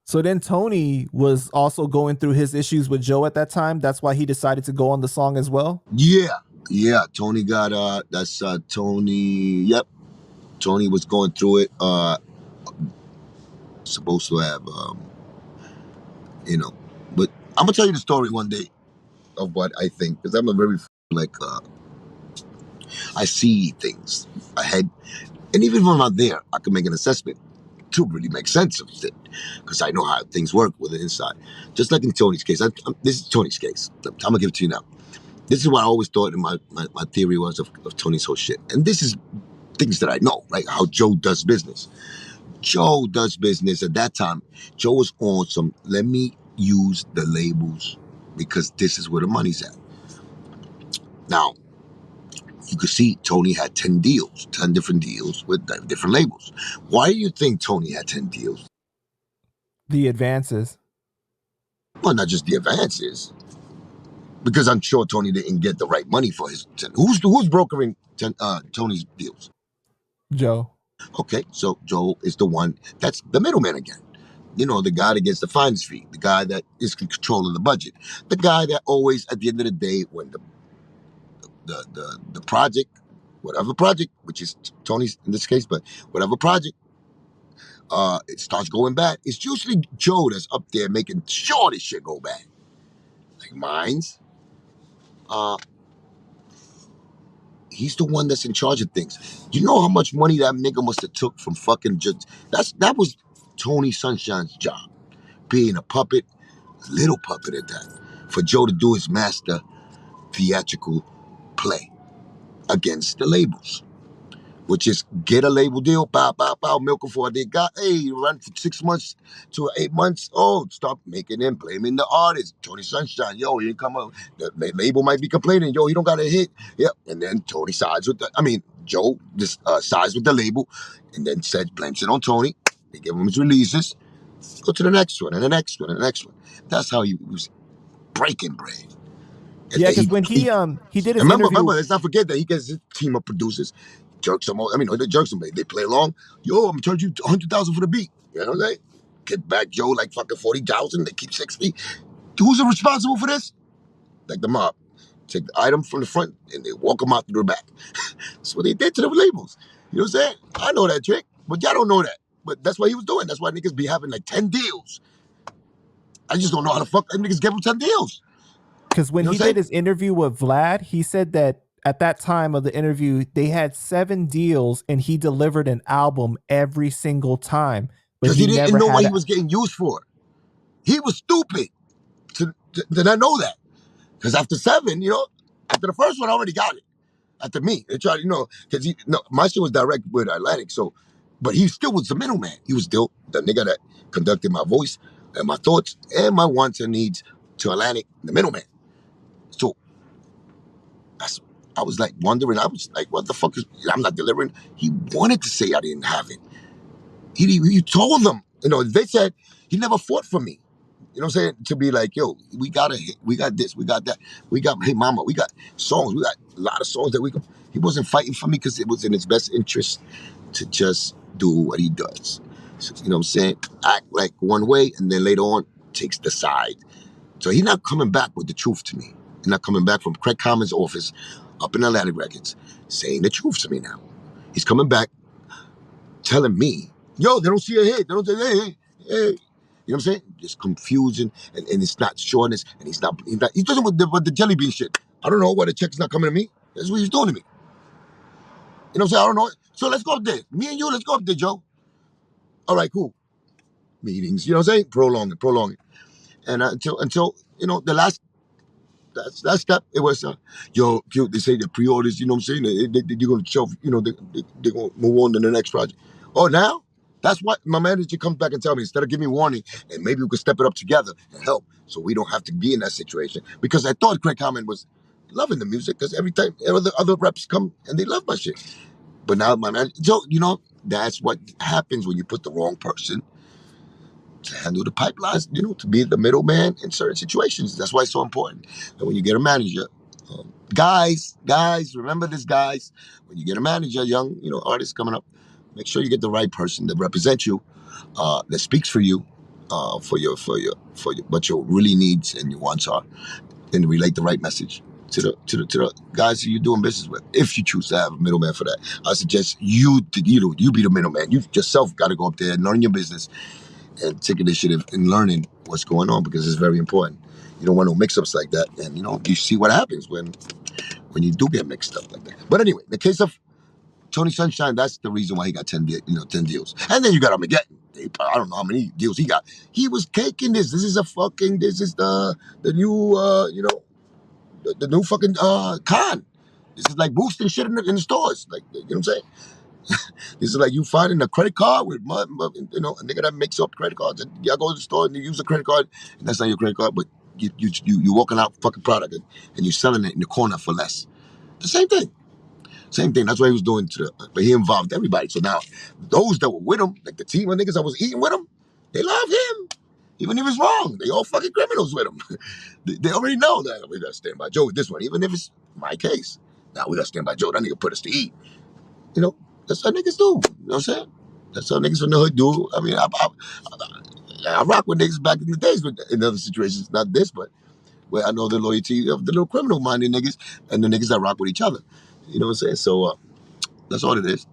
So then Tony was also going through his issues with Joe at that time. That's why he decided to go on the song as well. Yeah. Tony got that's Tony. Yep, Tony was going through it. Supposed to have but I'm gonna tell you the story one day of what I think, because I'm a very like I see things ahead, and even when I'm not there, I can make an assessment to really make sense of it, because I know how things work with the inside. Just like in Tony's case, this is Tony's case. I'm gonna give it to you now. This is what I always thought in my theory was of Tony's whole shit, and this is things that I know, right? How Joe does business. Joe does business at that time. Joe was on some, let me use the labels because this is where the money's at. Now, you could see Tony had 10 deals, 10 different deals with different labels. Why do you think Tony had 10 deals? The advances. Well, not just the advances, because I'm sure Tony didn't get the right money for his 10. Who's brokering Tony's deals? Joe. Okay, so Joe is the one that's the middleman again. You know, the guy that gets the finder's fee, the guy that is in control of the budget, the guy that always, at the end of the day, when the project, whatever project, which is Tony's in this case, but whatever project, it starts going bad, it's usually Joe that's up there making sure this shit go bad. Like mine's, he's the one that's in charge of things. You know how much money that nigga must have took from fucking just that was Tony Sunshine's job, being a puppet, little puppet at that, for Joe to do his master theatrical play against the labels, which is get a label deal, bow, milk for they got, hey, run for 6 months to 8 months. Oh, stop making them blaming the artist. Tony Sunshine, yo, he didn't come up. The label might be complaining, yo, he don't got a hit. Yep, and then Tony sides with Joe just sides with the label, and then blames it on Tony. They give him his releases. Go to the next one, and the next one, and the next one. That's how he was breaking bread. Yeah, because when he did his remember, interview. let's not forget that he gets his team of producers, jerks them all. I mean, they jerks them. They play along. Yo, I'm gonna charge you $100,000 for the beat. You know what I'm saying? Get back Joe like fucking 40,000. They keep 60. Who's responsible for this? Like the mob. Take the item from the front and they walk them out through the back. That's what they did to the labels. You know what I'm saying? I know that trick, but y'all don't know that. But that's what he was doing. That's why niggas be having like 10 deals. I just don't know how the fuck them niggas give them 10 deals. Because when he did his interview with Vlad, he said that at that time of the interview, they had 7 deals and he delivered an album every single time. Because he didn't know what he was getting used for. He was stupid to not know that. Because after 7, after the first one, I already got it. After me, they tried, because my shit was direct with Atlantic, so, but he still was the middleman. He was still the nigga that conducted my voice and my thoughts and my wants and needs to Atlantic, the middleman. So I was like wondering, I was like, what the fuck I'm not delivering. He wanted to say I didn't have it. He told them, they said he never fought for me. You know what I'm saying? To be like, yo, we got a hit, we got this, we got that, we got Hey Mama, we got songs, we got a lot of songs that he wasn't fighting for me because it was in his best interest to just do what he does. So, you know what I'm saying? Act like one way and then later on takes the side. So he's not coming back with the truth to me. He's not coming back from Craig Common's office up in Atlantic Records saying the truth to me now. He's coming back telling me, yo, they don't see a hit. They don't say, hey. You know what I'm saying? Just confusion, and it's not sureness, and he's doing with the jelly bean shit. I don't know why the check's not coming to me. That's what he's doing to me. You know what I'm saying? I don't know. So let's go up there. Me and you, let's go up there, Joe. All right, cool. Meetings, you know what I'm saying? Prolong it. And until the last that step, it was, yo, they say the pre-orders, you know what I'm saying? They're going to show, they're going to move on to the next project. Oh, now? That's what my manager comes back and tells me, instead of giving me warning, and maybe we could step it up together and help so we don't have to be in that situation. Because I thought Craig Hammond was loving the music because every time other reps come and they love my shit. But now my manager, so, that's what happens when you put the wrong person to handle the pipelines, to be the middleman in certain situations. That's why it's so important. And when you get a manager, guys, remember this, guys. When you get a manager, young, artists coming up, Make sure you get the right person that represents you, that speaks for you, for your what your really needs and your wants are, and relate the right message to the guys who you're doing business with. If you choose to have a middleman for that, I suggest you be the middleman. You yourself got to go up there and learn your business and take initiative in learning what's going on, because it's very important. You don't want no mix-ups like that, and you see what happens when you do get mixed up like that. But anyway, the case of Tony Sunshine, that's the reason why he got 10 deals. And then you got Armageddon. I don't know how many deals he got. He was caking this. This is the new the new fucking con. This is like boosting shit in the stores. Like, you know what I'm saying? This is like you finding a credit card with a nigga that makes up credit cards. And y'all go to the store and you use a credit card, and that's not your credit card, but you walking out fucking product, and you're selling it in the corner for less. The same thing. Same thing. That's what he was doing but he involved everybody. So now, those that were with him, like the team of niggas that was eating with him, they love him. Even if it's wrong, they all fucking criminals with him. They already know that we gotta stand by Joe with this one, even if it's my case. Now we gotta stand by Joe. That nigga put us to eat. You know, that's how niggas do. You know what I'm saying? That's how niggas from the hood do. I mean, I rock with niggas back in the days, but in other situations, not this, but where I know the loyalty of the little criminal minded niggas and the niggas that rock with each other. You know what I'm saying? So that's all it is.